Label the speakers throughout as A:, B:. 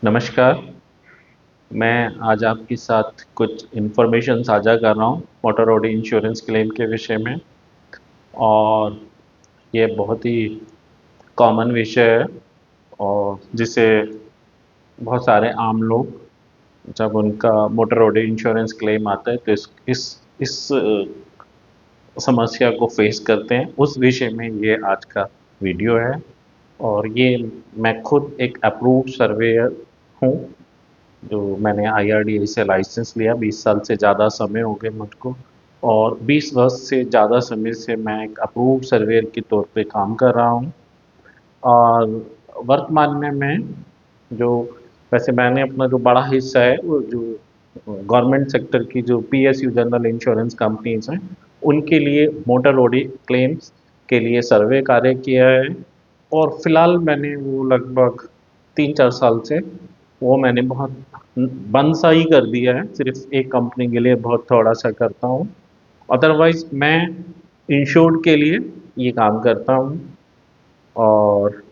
A: नमस्कार। मैं आज आपके साथ कुछ इन्फॉर्मेशन साझा कर रहा हूँ मोटर ऑडी इंश्योरेंस क्लेम के विषय में। और ये बहुत ही कॉमन विषय है और जिसे बहुत सारे आम लोग जब उनका मोटर ऑडी इंश्योरेंस क्लेम आता है तो इस समस्या को फेस करते हैं। उस विषय में ये आज का वीडियो है। और ये मैं खुद एक अप्रूव्ड सर्वेयर हूँ, जो मैंने आईआरडीए से लाइसेंस लिया। 20 साल से ज़्यादा समय हो गए मुझको। और 20 वर्ष से ज़्यादा समय से मैं एक अप्रूव्ड सर्वेयर के तौर पे काम कर रहा हूँ। और वर्तमान में मैं जो वैसे मैंने अपना जो बड़ा हिस्सा है वो जो गवर्नमेंट सेक्टर की जो पीएसयू जनरल इंश्योरेंस कंपनीज हैं उनके लिए मोटर ओडी क्लेम्स के लिए सर्वे कार्य किया है। और फिलहाल मैंने वो लगभग 3-4 साल से वो मैंने बहुत बंद सा ही कर दिया है। सिर्फ एक कंपनी के लिए बहुत थोड़ा सा करता हूँ। अदरवाइज मैं इंश्योर्ड के लिए ये काम करता हूँ। और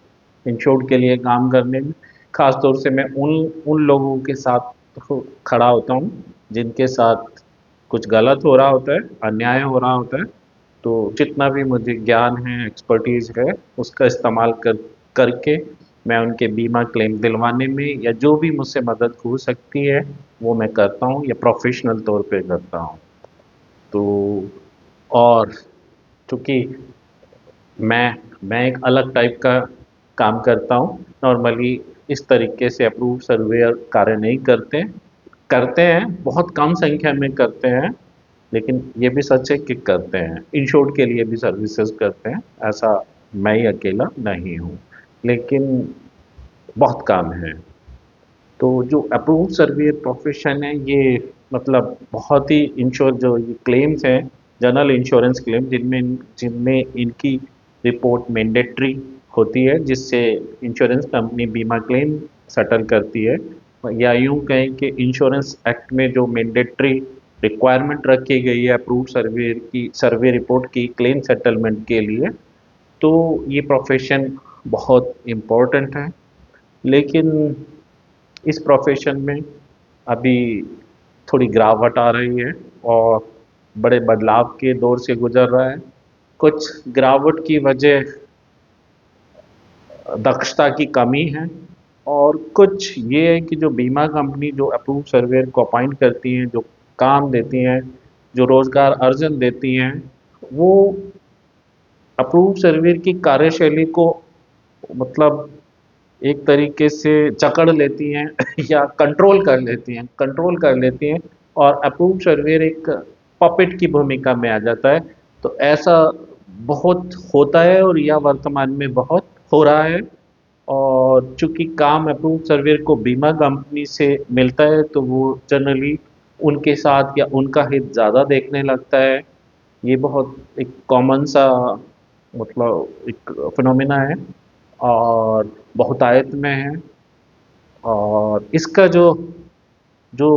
A: इंश्योर्ड के लिए काम करने में ख़ास तौर से मैं उन उन लोगों के साथ खड़ा होता हूँ जिनके साथ कुछ गलत हो रहा होता है, अन्याय हो रहा होता है। तो जितना भी मुझे ज्ञान है, एक्सपर्टीज़ है, उसका इस्तेमाल करके मैं उनके बीमा क्लेम दिलवाने में या जो भी मुझसे मदद हो सकती है वो मैं करता हूँ या प्रोफेशनल तौर पे करता हूँ। तो और चूँकि मैं मैं एक अलग टाइप का काम करता हूँ। नॉर्मली इस तरीके से अप्रूव सर्वेयर कार्य नहीं करते। करते हैं, बहुत कम संख्या में करते हैं, लेकिन ये भी सच है कि करते हैं। इंश्योर्ड के लिए भी सर्विसेज करते हैं, ऐसा मैं ही अकेला नहीं हूँ, लेकिन बहुत काम है। तो जो अप्रूव सर्वेयर प्रोफेशन है ये मतलब बहुत ही इंश्योर जो ये क्लेम्स हैं, जनरल इंश्योरेंस क्लेम जिनमें जिनमें इनकी रिपोर्ट मैंडेटरी होती है, जिससे इंश्योरेंस कंपनी बीमा क्लेम सेटल करती है। या यूं कहें कि इंश्योरेंस एक्ट में जो मैंडेटरी रिक्वायरमेंट रखी गई है अप्रूव सर्वेयर की सर्वे रिपोर्ट की क्लेम सेटलमेंट के लिए, तो ये प्रोफेशन बहुत इम्पोर्टेंट है। लेकिन इस प्रोफेशन में अभी थोड़ी गिरावट आ रही है और बड़े बदलाव के दौर से गुजर रहा है। कुछ गिरावट की वजह दक्षता की कमी है, और कुछ ये है कि जो बीमा कंपनी जो अप्रूव सर्वेयर को अपॉइंट करती हैं, जो काम देती हैं, जो रोज़गार अर्जन देती हैं, वो अप्रूव सर्वेयर की कार्यशैली को मतलब एक तरीके से जकड़ लेती हैं या कंट्रोल कर लेती हैं। और अप्रूव सर्वेयर एक पपेट की भूमिका में आ जाता है। तो ऐसा बहुत होता है और यह वर्तमान में बहुत हो रहा है। और चूंकि काम अप्रूव सर्वेयर को बीमा कंपनी से मिलता है तो वो जनरली उनके साथ या उनका हित ज़्यादा देखने लगता है। ये बहुत एक कॉमन सा मतलब एक फिनोमिना है और बहुतायत में है। और जो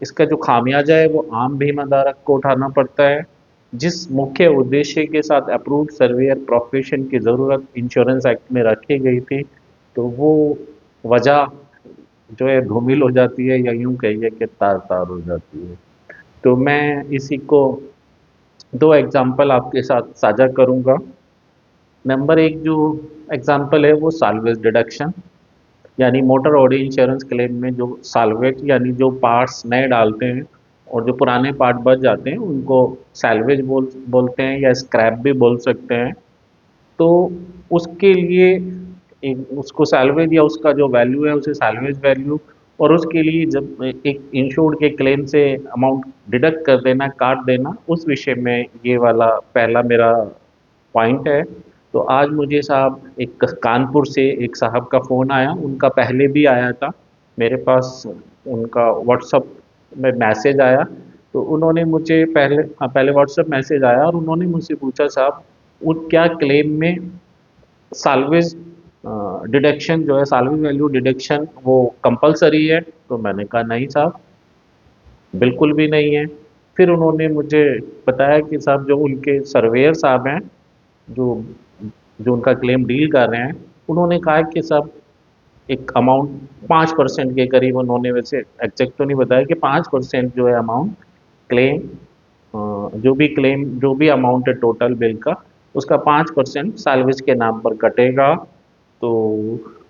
A: इसका जो खामियाजा है वो आम बीमा धारक को उठाना पड़ता है। जिस मुख्य उद्देश्य के साथ अप्रूव्ड सर्वेयर प्रोफेशन की ज़रूरत इंश्योरेंस एक्ट में रखी गई थी, तो वो वजह जो है धूमिल हो जाती है या यूं कहिए कि तार तार हो जाती है। तो मैं इसी को दो एग्जाम्पल आपके साथ साझा करूंगा। नंबर एक जो एग्जाम्पल है वो साल्वेज डिडक्शन, यानी मोटर ऑडी इंश्योरेंस क्लेम में जो साल्वेज यानी जो पार्ट्स नए डालते हैं और जो पुराने पार्ट बच जाते हैं उनको सैल्वेज बोलते हैं या स्क्रैप भी बोल सकते हैं। तो उसके लिए उसको सैल्वेज या उसका जो वैल्यू है उसे सैल्वेज वैल्यू, और उसके लिए जब एक इंश्योर्ड के क्लेम से अमाउंट डिडक्ट कर देना, काट देना, उस विषय में ये वाला पहला मेरा पॉइंट है। तो आज मुझे साहब एक कानपुर से एक साहब का फ़ोन आया, उनका पहले भी आया था मेरे पास। उनका व्हाट्सअप में मैसेज आया। तो उन्होंने मुझे पहले व्हाट्सअप मैसेज आया और उन्होंने मुझसे पूछा, साहब उन क्या क्लेम में साल्वेज डिडक्शन जो है, साल्वेज वैल्यू डिडक्शन वो कंपलसरी है? तो मैंने कहा नहीं साहब, बिल्कुल भी नहीं है। फिर उन्होंने मुझे बताया कि साहब जो उनके सर्वेयर साहब हैं, जो जो उनका क्लेम डील कर रहे हैं, उन्होंने कहा कि साहब एक अमाउंट 5% के करीब उन्होंने, वैसे एग्जैक्ट तो नहीं बताया, कि 5% जो है अमाउंट क्लेम, जो भी क्लेम, जो भी अमाउंट है टोटल बिल का, उसका 5% साल्वेज के नाम पर कटेगा। तो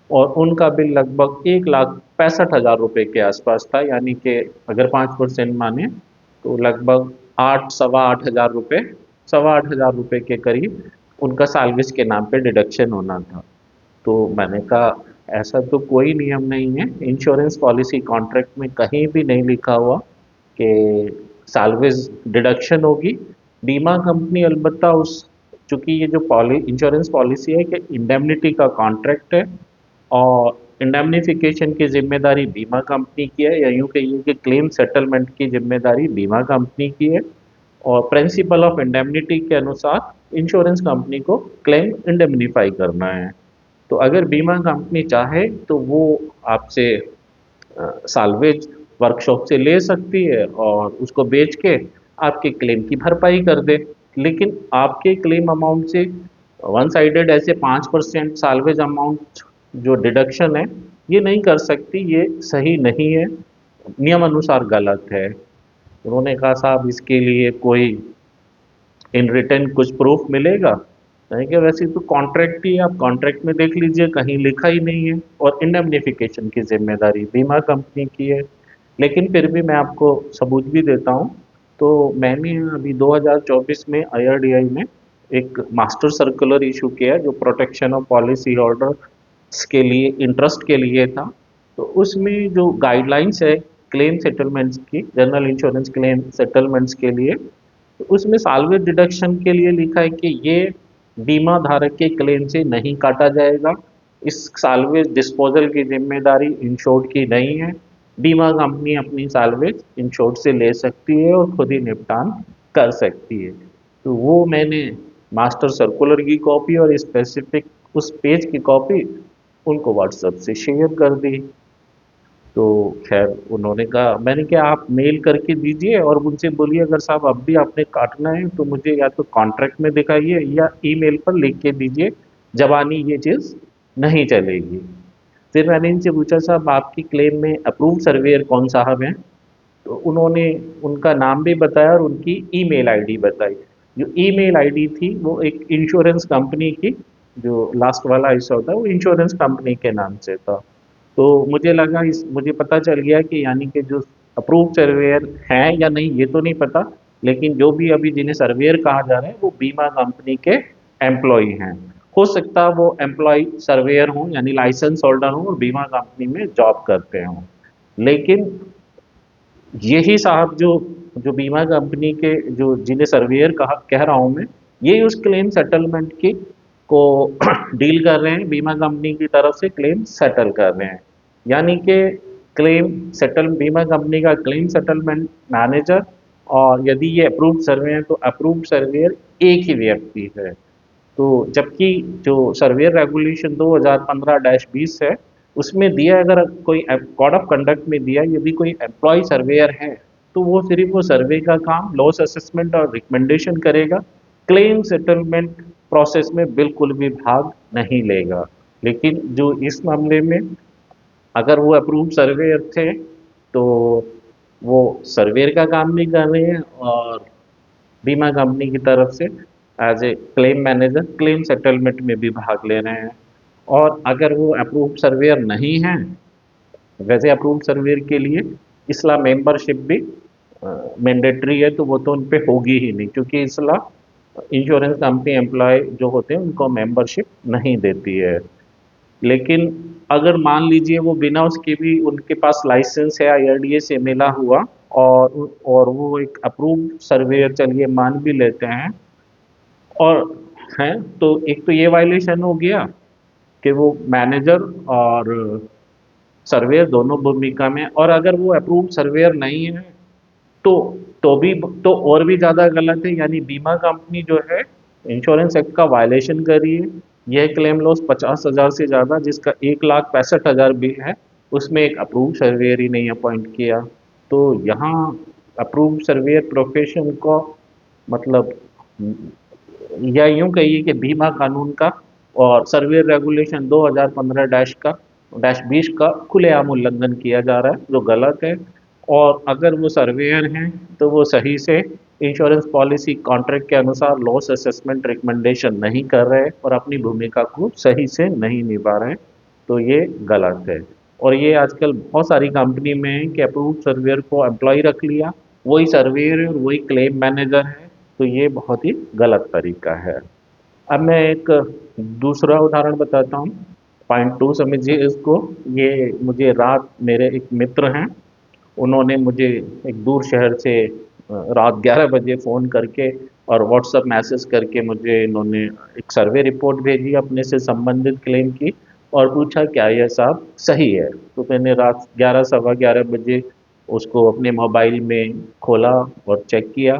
A: और उनका बिल लगभग 1,65,000 रुपये के आसपास था, यानी कि अगर 5% माने तो लगभग 8 सवा 8 हज़ार रुपये, सवा 8 हज़ार रुपये के करीब उनका साल्वेज के नाम पे डिडक्शन होना था। तो मैंने कहा ऐसा तो कोई नियम नहीं है, इंश्योरेंस पॉलिसी कॉन्ट्रैक्ट में कहीं भी नहीं लिखा हुआ कि साल्वेज डिडक्शन होगी। बीमा कंपनी अलबत्ता उस, चूंकि ये जो इंश्योरेंस पॉलिसी है कि इंडेमनिटी का कॉन्ट्रैक्ट है, और इंडेमनिफिकेशन की जिम्मेदारी बीमा कंपनी की है, या यूं कहिए कि क्लेम सेटलमेंट की जिम्मेदारी बीमा कंपनी की है। और प्रिंसिपल ऑफ इंडेमनिटी के अनुसार इंश्योरेंस कंपनी को क्लेम इंडेमनीफाई करना है। तो अगर बीमा कंपनी चाहे तो वो आपसे साल्वेज वर्कशॉप से ले सकती है और उसको बेच के आपके क्लेम की भरपाई कर दे। लेकिन आपके क्लेम अमाउंट से वन साइडेड ऐसे 5% साल्वेज अमाउंट जो डिडक्शन है, ये नहीं कर सकती, ये सही नहीं है, नियम अनुसार गलत है। उन्होंने कहा साहब इसके लिए कोई इन रिटर्न कुछ प्रूफ मिलेगा? मैंने कहा वैसे तो कॉन्ट्रैक्ट ही है, आप कॉन्ट्रैक्ट में देख लीजिए, कहीं लिखा ही नहीं है, और इंडेमनिफिकेशन की जिम्मेदारी बीमा कंपनी की है। लेकिन फिर भी मैं आपको सबूत भी देता हूँ। तो मैंने अभी 2024 में आईआरडीआई में एक मास्टर सर्कुलर इशू किया है, जो प्रोटेक्शन ऑफ पॉलिसी होल्डर्स के लिए, इंटरेस्ट के लिए था। तो उसमें जो गाइडलाइंस है क्लेम सेटलमेंट्स की, जनरल इंश्योरेंस क्लेम सेटलमेंट्स के लिए, तो उसमें साल्वेज डिडक्शन के लिए लिखा है कि ये बीमा धारक के क्लेम से नहीं काटा जाएगा। इस साल्वेज डिस्पोजल की जिम्मेदारी इंश्योर्ड की नहीं है। बीमा कंपनी अपनी साल्वेज इंश्योर्ड से ले सकती है और खुद ही निपटान कर सकती है। तो वो मैंने मास्टर सर्कुलर की कॉपी और स्पेसिफिक उस पेज की कॉपी उनको व्हाट्सएप से शेयर कर दी। तो खैर उन्होंने कहा, मैंने कहा आप मेल करके दीजिए और उनसे बोलिए अगर साहब अब भी आपने काटना है तो मुझे या तो कॉन्ट्रैक्ट में दिखाइए या ईमेल पर लिख के दीजिए, जबानी ये चीज़ नहीं चलेगी। फिर मैंने इनसे पूछा साहब आपकी क्लेम में अप्रूव सर्वेयर कौन साहब हैं? तो उन्होंने उनका नाम भी बताया और उनकी ईमेल आईडी बताई। जो ईमेल आईडी थी वो एक इंश्योरेंस कंपनी की, जो लास्ट वाला हिस्सा होता है वो इंश्योरेंस कंपनी के नाम से था। तो मुझे लगा, इस मुझे पता चल गया कि यानी कि जो अप्रूव सर्वेयर हैं या नहीं ये तो नहीं पता, लेकिन जो भी अभी जिन्हें सर्वेयर कहा जा रहा है वो बीमा कंपनी के एम्प्लॉय हैं। हो सकता है वो एम्प्लॉय सर्वेयर हों, यानी लाइसेंस होल्डर हों और बीमा कंपनी में जॉब करते हों। लेकिन यही साहब जो जो बीमा कंपनी के, जो जिन्हें सर्वेयर कहा कह रहा हूं मैं, यही उस क्लेम सेटलमेंट की को डील कर रहे हैं, बीमा कंपनी की तरफ से क्लेम सेटल कर रहे हैं। यानी कि क्लेम सेटल, बीमा कंपनी का क्लेम सेटलमेंट मैनेजर, और यदि ये अप्रूव्ड सर्वेयर तो अप्रूव्ड सर्वेयर एक ही व्यक्ति है। तो जबकि जो सर्वेयर रेगुलेशन 2015-20 है, उसमें दिया, अगर कोई कोड ऑफ कंडक्ट में दिया यदि कोई एम्प्लॉय सर्वेयर है तो वो सिर्फ वो सर्वे का काम, लॉस असेसमेंट और रिकमेंडेशन करेगा, क्लेम सेटलमेंट प्रोसेस में बिल्कुल भी भाग नहीं लेगा। लेकिन जो इस मामले में, अगर वो अप्रूव्ड सर्वेयर थे तो वो सर्वेयर का काम भी कर रहे हैं और बीमा कंपनी की तरफ से as a claim manager claim settlement में भी भाग ले रहे हैं। और अगर वो अप्रूव्ड सर्वेयर नहीं हैं, वैसे अप्रूव्ड सर्वेयर के लिए इसला मेंबरशिप भी मैंडेटरी है, तो वो तो उन पे होगी ही नहीं, क्योंकि इसला इंश्योरेंस कंपनी एम्प्लॉय जो होते हैं उनको मेंबरशिप नहीं देती है। लेकिन अगर मान लीजिए वो बिना उसके भी, उनके पास लाइसेंस है आईआरडीए से मिला हुआ, और वो एक अप्रूव्ड सर्वेयर, चलिए मान भी लेते हैं, और हैं, तो एक तो ये वायलेशन हो गया कि वो मैनेजर और सर्वेयर दोनों भूमिका में, और अगर वो अप्रूव्ड सर्वेयर नहीं है तो तो भी, तो और भी ज़्यादा गलत है, यानी बीमा कंपनी जो है इंश्योरेंस एक्ट का वायलेशन कर रही है। यह क्लेम लॉस 50,000 से ज़्यादा, जिसका 1,65,000 बिल है, उसमें एक अप्रूव सर्वेयर ही नहीं अपॉइंट किया। तो यहाँ अप्रूव सर्वेयर प्रोफेशन को, मतलब, या यूं कहिए कि बीमा कानून का और सर्वेयर रेगुलेशन 2015 डैश का -20 का खुलेआम उल्लंघन किया जा रहा है, जो गलत है। और अगर वो सर्वेयर हैं तो वो सही से इंश्योरेंस पॉलिसी कॉन्ट्रैक्ट के अनुसार लॉस असेसमेंट रिकमेंडेशन नहीं कर रहे और अपनी भूमिका को सही से नहीं निभा रहे, तो ये गलत है। और ये आजकल बहुत सारी कंपनी में है कि अप्रूव्ड सर्वेयर को एम्प्लॉय रख लिया, वही सर्वेयर है और वही क्लेम मैनेजर है, तो ये बहुत ही गलत तरीका है। अब मैं एक दूसरा उदाहरण बताता हूँ। पॉइंट 2 समझिए इसको। ये मुझे रात मेरे एक मित्र हैं, उन्होंने मुझे एक दूर शहर से रात 11 बजे फ़ोन करके और व्हाट्सएप मैसेज करके मुझे इन्होंने एक सर्वे रिपोर्ट भेजी अपने से संबंधित क्लेम की, और पूछा क्या यह साहब सही है। तो मैंने रात 11 सवा 11 बजे उसको अपने मोबाइल में खोला और चेक किया।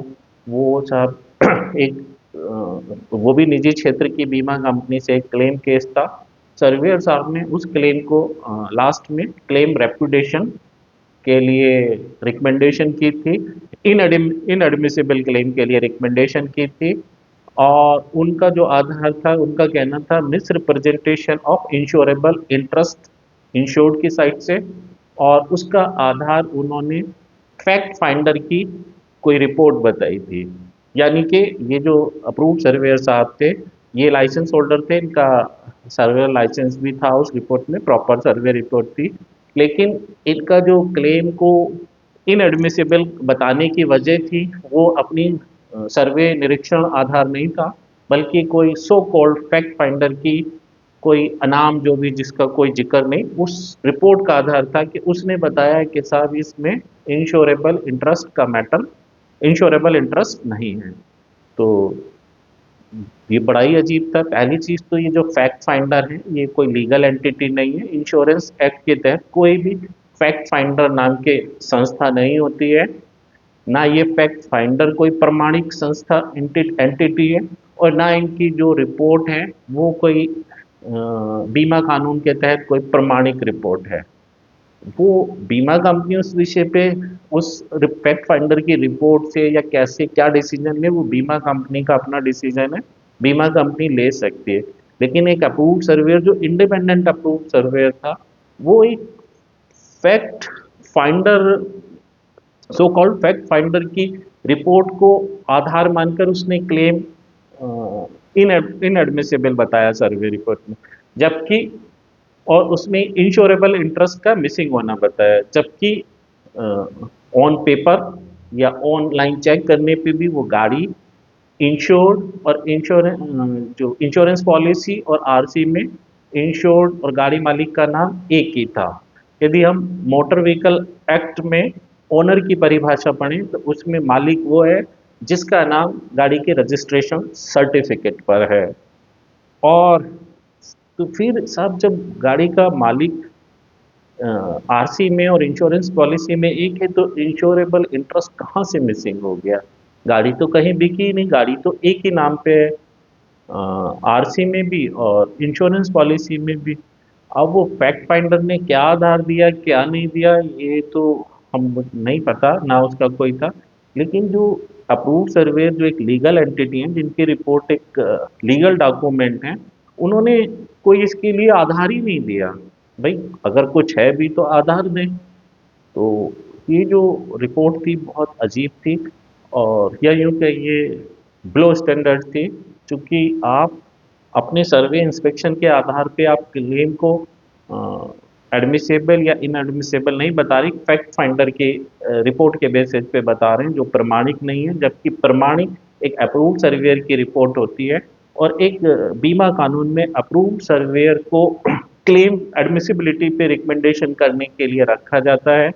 A: वो साहब एक वो भी निजी क्षेत्र की बीमा कंपनी से एक क्लेम केस था। सर्वेयर साहब ने उस क्लेम को लास्ट में क्लेम रेपुटेशन के लिए रिकमेंडेशन की थी, इनएडमिसिबल क्लेम के लिए रिकमेंडेशन की थी। और उनका जो आधार था, उनका कहना था miss representation of insurable interest insured की साइड से, और उसका आधार उन्होंने फैक्ट फाइंडर की कोई रिपोर्ट बताई थी। यानी कि ये जो अप्रूव्ड सर्वेयर साहब थे, ये लाइसेंस होल्डर थे, इनका सर्वेयर लाइसेंस भी था, उस रिपोर्ट में प्रॉपर सर्वे रिपोर्ट थी, लेकिन इनका जो क्लेम को इनएडमिसिबल बताने की वजह थी, वो अपनी सर्वे निरीक्षण आधार नहीं था, बल्कि कोई सो कॉल्ड फैक्ट फाइंडर की कोई अनाम जो भी जिसका कोई जिक्र नहीं, उस रिपोर्ट का आधार था कि उसने बताया कि साहब इसमें इंश्योरेबल इंटरेस्ट का मैटर, इंश्योरेबल इंटरेस्ट नहीं है। तो ये बड़ा ही अजीब था। पहली चीज़ तो ये जो फैक्ट फाइंडर है, ये कोई लीगल एंटिटी नहीं है। इंश्योरेंस एक्ट के तहत कोई भी फैक्ट फाइंडर नाम के संस्था नहीं होती है, ना ये फैक्ट फाइंडर कोई प्रमाणिक संस्था एंटिटी है, और ना इनकी जो रिपोर्ट है वो कोई बीमा कानून के तहत कोई प्रमाणिक रिपोर्ट है। वो बीमा कंपनी उस विषय पे उस फैक्ट फाइंडर की रिपोर्ट से या कैसे क्या डिसीजन ले, वो बीमा कंपनी का अपना डिसीजन है, बीमा कंपनी ले सकती है। लेकिन एक अप्रूव्ड सर्वेयर जो इंडिपेंडेंट अप्रूव्ड सर्वेयर था, वो एक fact finder, so called fact finder की रिपोर्ट को आधार मानकर उसने क्लेम इनएडमिसिबल बताया सर्वे रिपोर्ट में, जबकि और उसमें इंश्योरेबल इंटरेस्ट का मिसिंग होना बताया, जबकि ऑन पेपर या ऑनलाइन चेक करने पे भी वो गाड़ी इंश्योर्ड और इंश्योरेंस, जो इंश्योरेंस पॉलिसी और आरसी में इंश्योर्ड और गाड़ी मालिक का नाम एक ही था। यदि हम मोटर व्हीकल एक्ट में ओनर की परिभाषा पढ़ें तो उसमें मालिक वो है जिसका नाम गाड़ी के रजिस्ट्रेशन सर्टिफिकेट पर है। और तो फिर साहब जब गाड़ी का मालिक आरसी में और इंश्योरेंस पॉलिसी में एक है, तो इंश्योरेबल इंटरेस्ट कहाँ से मिसिंग हो गया? गाड़ी तो कहीं बिकी ही नहीं, गाड़ी तो एक ही नाम पे है, आरसी में भी और इंश्योरेंस पॉलिसी में भी। अब वो फैक्ट फाइंडर ने क्या आधार दिया क्या नहीं दिया, ये तो हम नहीं पता, ना उसका कोई था। लेकिन जो अप्रूव्ड सर्वेयर जो एक लीगल एंटिटी है, जिनकी रिपोर्ट एक लीगल डॉक्यूमेंट है, उन्होंने कोई इसके लिए आधार ही नहीं दिया। भाई अगर कुछ है भी तो आधार दें। तो ये जो रिपोर्ट थी बहुत अजीब थी, और या यूँ कहिए ब्लो स्टैंडर्ड थी, चूँकि आप अपने सर्वे इंस्पेक्शन के आधार पे आप क्लेम को एडमिसेबल या इनएडमिसेबल नहीं बता रही, फैक्ट फाइंडर की रिपोर्ट के बेसिस पे बता रहे हैं, जो प्रमाणिक नहीं है। जबकि प्रमाणिक एक अप्रूव्ड सर्वेयर की रिपोर्ट होती है, और एक बीमा कानून में अप्रूव्ड सर्वेयर को क्लेम एडमिसिबिलिटी पे रिकमेंडेशन करने के लिए रखा जाता है,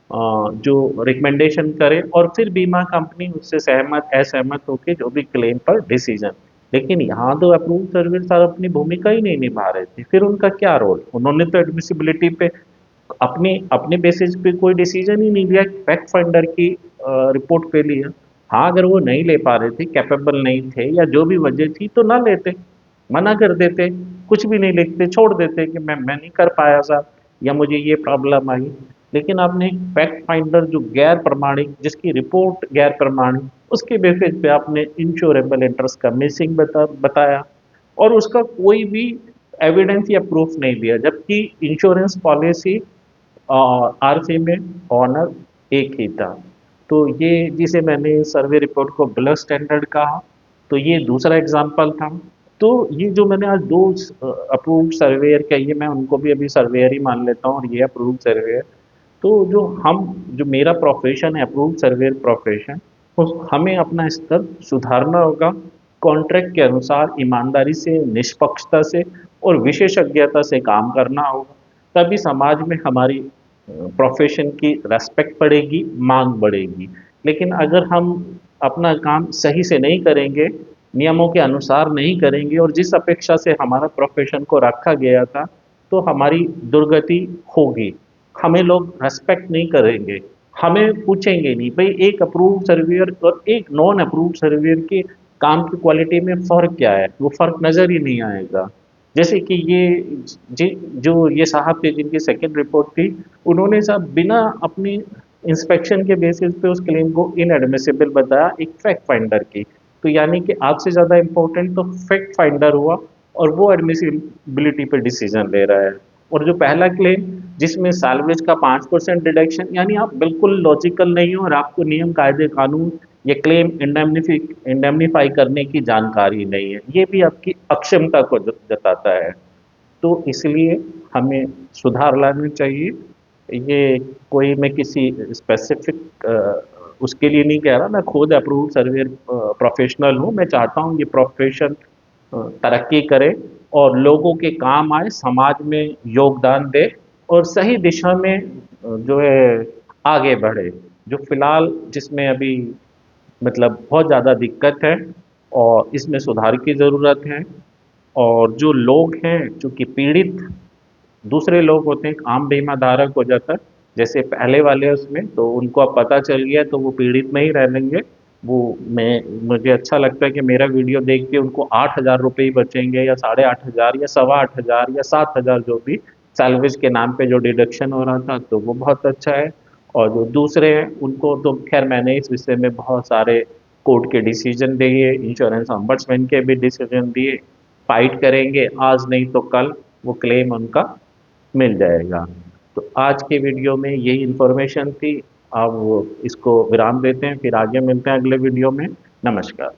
A: जो रिकमेंडेशन करे और फिर बीमा कंपनी उससे सहमत असहमत होकर जो भी क्लेम पर डिसीजन। लेकिन यहाँ तो अप्रूव सर्विस साहब अपनी भूमिका ही नहीं निभा रहे थे, फिर उनका क्या रोल? उन्होंने तो एडमिसिबिलिटी पे अपने अपने बेसिस पे कोई डिसीजन ही नहीं लिया, फैक्ट फाइंडर की रिपोर्ट पे लिया। हाँ, अगर वो नहीं ले पा रहे थे, कैपेबल नहीं थे या जो भी वजह थी, तो ना लेते, मना कर देते, कुछ भी नहीं लिखते, छोड़ देते कि मैं नहीं कर पाया साहब, या मुझे ये प्रॉब्लम आई। लेकिन आपने फैक्ट फाइंडर जो गैर प्रमाणिक, जिसकी रिपोर्ट गैर प्रमाणिक, उसके बेसिस पे आपने इंश्योरेबल इंटरेस्ट का मिसिंग बताया, और उसका कोई भी एविडेंस या प्रूफ नहीं दिया, जबकि इंश्योरेंस पॉलिसी और आरसी में ऑनर एक ही था। तो ये जिसे मैंने सर्वे रिपोर्ट को ब्लड स्टैंडर्ड कहा, तो ये दूसरा एग्जाम्पल था। तो ये जो मैंने आज दो अप्रूव्ड सर्वेयर कहिए, मैं उनको भी अभी सर्वेयर ही मान लेता हूँ और ये अप्रूव्ड सर्वेयर। तो जो मेरा प्रोफेशन है अप्रूव्ड सर्वेयर प्रोफेशन, उस हमें अपना स्तर सुधारना होगा, कॉन्ट्रैक्ट के अनुसार ईमानदारी से, निष्पक्षता से और विशेषज्ञता से काम करना होगा। तभी समाज में हमारी प्रोफेशन की रेस्पेक्ट बढ़ेगी, मांग बढ़ेगी। लेकिन अगर हम अपना काम सही से नहीं करेंगे, नियमों के अनुसार नहीं करेंगे और जिस अपेक्षा से हमारा प्रोफेशन को रखा गया था, तो हमारी दुर्गति होगी। हमें लोग रेस्पेक्ट नहीं करेंगे, हमें पूछेंगे नहीं भाई एक अप्रूव्ड सर्वेयर और एक नॉन अप्रूव्ड सर्वेयर के काम की क्वालिटी में फ़र्क क्या है, वो फ़र्क नज़र ही नहीं आएगा। जैसे कि जो ये साहब थे जिनकी सेकंड रिपोर्ट थी, उन्होंने साहब बिना अपनी इंस्पेक्शन के बेसिस पे उस क्लेम को इनएडमिसिबल बताया एक फैक्ट फाइंडर की। तो यानी कि आपसे ज़्यादा इम्पोर्टेंट तो फैक्ट फाइंडर हुआ और वो एडमिसिबिलिटी पे डिसीजन ले रहा है। और जो पहला क्लेम जिसमें सैलवेज का 5% डिडक्शन, यानी आप बिल्कुल लॉजिकल नहीं हो और आपको नियम कायदे कानून ये क्लेम इंडेमनीफाई करने की जानकारी नहीं है, ये भी आपकी अक्षमता को जताता है। तो इसलिए हमें सुधार लाना चाहिए। ये कोई मैं किसी स्पेसिफिक उसके लिए नहीं कह रहा, मैं खुद अप्रूव्ड सर्वेयर प्रोफेशनल हूँ। मैं चाहता हूँ ये प्रोफेशन तरक्की करे और लोगों के काम आए, समाज में योगदान दे और सही दिशा में जो है आगे बढ़े। जो फिलहाल जिसमें अभी मतलब बहुत ज़्यादा दिक्कत है और इसमें सुधार की ज़रूरत है। और जो लोग हैं चूँकि पीड़ित दूसरे लोग होते हैं, आम बीमा धारक हो जाता है, जैसे पहले वाले उसमें, तो उनको अब पता चल गया तो वो पीड़ित नहीं रह लेंगे। वो मैं मुझे अच्छा लगता है कि मेरा वीडियो देख के उनको 8,000 रुपये ही बचेंगे या 8,500 या 8,25,000 या 7,000 जो भी सैलवेज के नाम पे जो डिडक्शन हो रहा था, तो वो बहुत अच्छा है। और जो दूसरे हैं उनको तो खैर मैंने इस विषय में बहुत सारे कोर्ट के डिसीजन दिए, इंश्योरेंस ombudsman के भी डिसीजन दिए, फाइट करेंगे आज नहीं तो कल वो क्लेम उनका मिल जाएगा। तो आज के वीडियो में यही इन्फॉर्मेशन थी। अब इसको विराम देते हैं, फिर आगे मिलते हैं अगले वीडियो में। नमस्कार।